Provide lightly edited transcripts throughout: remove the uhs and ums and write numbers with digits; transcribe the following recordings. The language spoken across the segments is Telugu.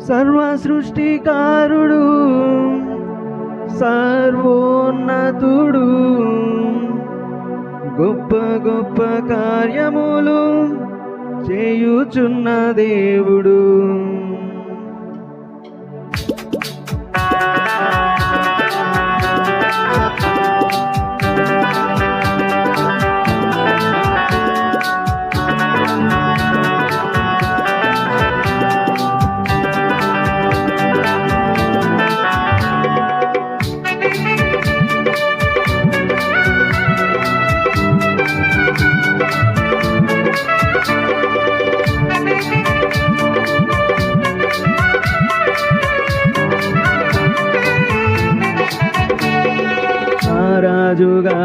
సర్వ సృష్టికారుడు సర్వోన్నతుడు గొప్ప గొప్ప కార్యములు చేయుచున్న దేవుడు. రాజుగా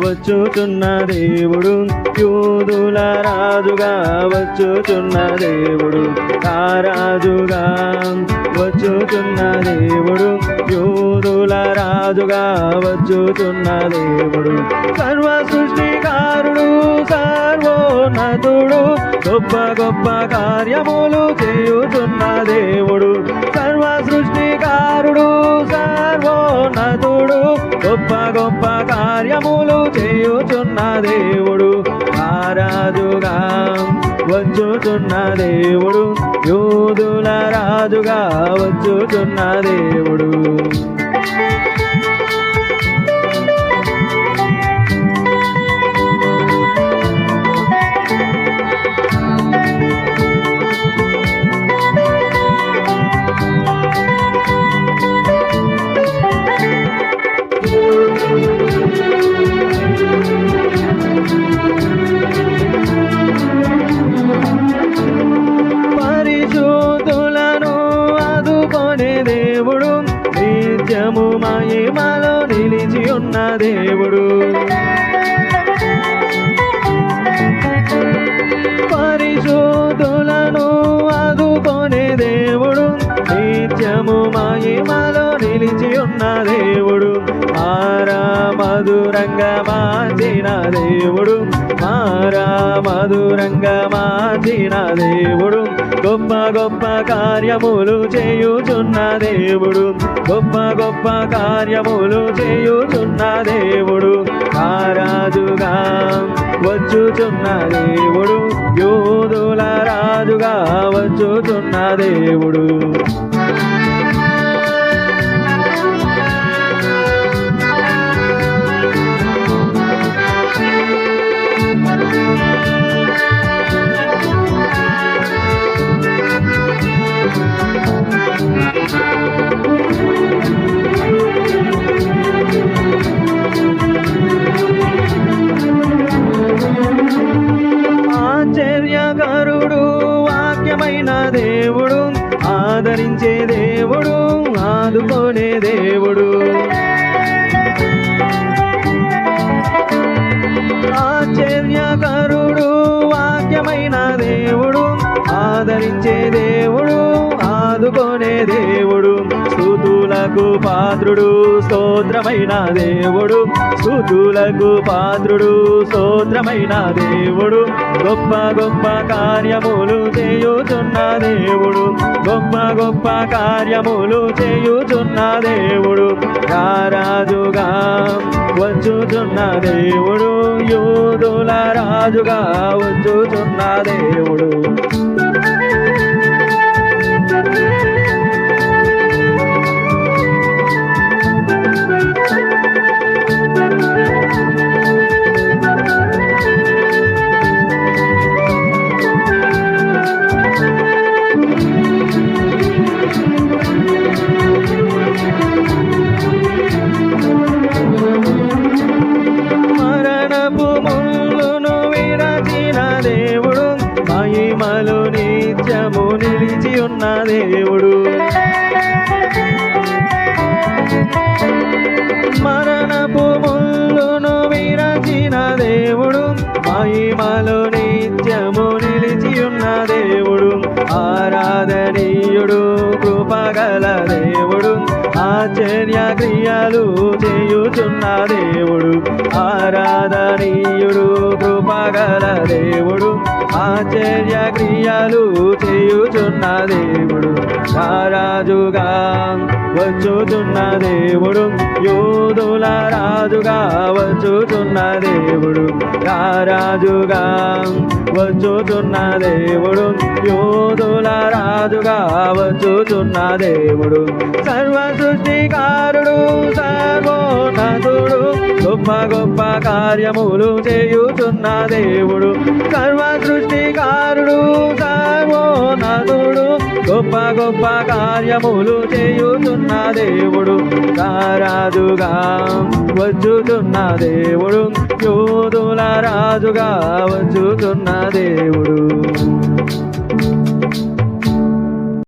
వచ్చుచున్న దేవుడు, యూదుల రాజుగా వచ్చుచున్న దేవుడు. రాజుగా వచ్చుచున్న దేవుడు, యూదుల రాజుగా వచ్చుచున్న దేవుడు. సర్వ సృష్టికారుడు సర్వోన్నతుడు గొప్ప గొప్ప కార్యములు చేయుచున్న దేవుడు. సర్వ సృష్టికారుడు సర్వోన్నతుడు గొప్ప గొప్ప కార్యములు చేయుచున్న దేవుడు. రాజుగా వచ్చుచున్న దేవుడు, యూదుల రాజుగా వచ్చుచున్న దేవుడు. పరిశుద్ధులను ఆదుకొనే దేవుడు, నిత్యము మహిమలో నిలిచి ఉన్న దేవుడు. పరిశుద్ధులను ఆదుకొనే దేవుడు, నిత్యము మహిమలో నిలిచి ఉన్న దేవుడు. మధురంగా మార్చిన దేవుడు, మధురంగా మార్చిన దేవుడు. గొప్ప గొప్ప కార్యములు చేయుచున్న దేవుడు, గొప్ప గొప్ప కార్యములు చేయుచున్న దేవుడు. రాజుగా వచ్చుచున్న దేవుడు, యూదుల రాజుగా వచ్చుచున్న దేవుడు. ఆశ్చర్యకరుడు వాక్యమైన దేవుడు, ఆదరించే దేవుడు, ఆదుకొనే దేవుడు. ఆశ్చర్యకరుడు వాక్యమైన దేవుడు, ఆదరించే దేవుడు, ఆదుకొనే దేవుడు. స్తుతులకు పాత్రుడు స్తోత్రమైన దేవుడు, స్తుతులకు పాత్రుడు స్తోత్రమైన దేవుడు. గొప్ప గొప్ప కార్యములు చేయుచున్న దేవుడు, గొప్ప గొప్ప కార్యములు చేయుచున్న దేవుడు. రాజుగా వచ్చుచున్న దేవుడు, యూదుల రాజుగా వచ్చుచున్న దేవుడు. మరణపు ముళ్ళును విరచిన దేవుడు, మహిమలు నిత్యము నిలిచి ఉన్న దేవుడు. మరణపు ముళ్ళును విరచిన దేవుడు, మహిమలు నిత్యము నిలిచి ఉన్న దేవుడు. ఆరాధనీయుడు కృపగల దేవుడు, ఆశ్చర్య క్రియలు చేయుచున్న దేవుడు. ఆరాధనీయుడు కృప కృపగల దేవుడు ఆశ్చర్య క్రియలు చేయుచున్న దేవుడు రాజుగా వచ్చుచున్న దేవుడు యోధుల రాజుగా వచ్చుచున్న దేవుడు రాజుగా వచ్చుచున్న దేవుడు యోధుల రాజుగా వచ్చుచున్న దేవుడు సర్వ సృష్టికారుడు సర్వోన్నతుడు గొప్ప గొప్ప కార్యములు చేయుచున్న దేవుడు సర్వ సృష్టికారుడు సర్వోన్నతుడు గొప్ప గొప్ప కార్యములు చేయుచున్న దేవుడు రాజుగా వచ్చుచున్న దేవుడు యోధుల రాజుగా వచ్చుచున్న దేవుడు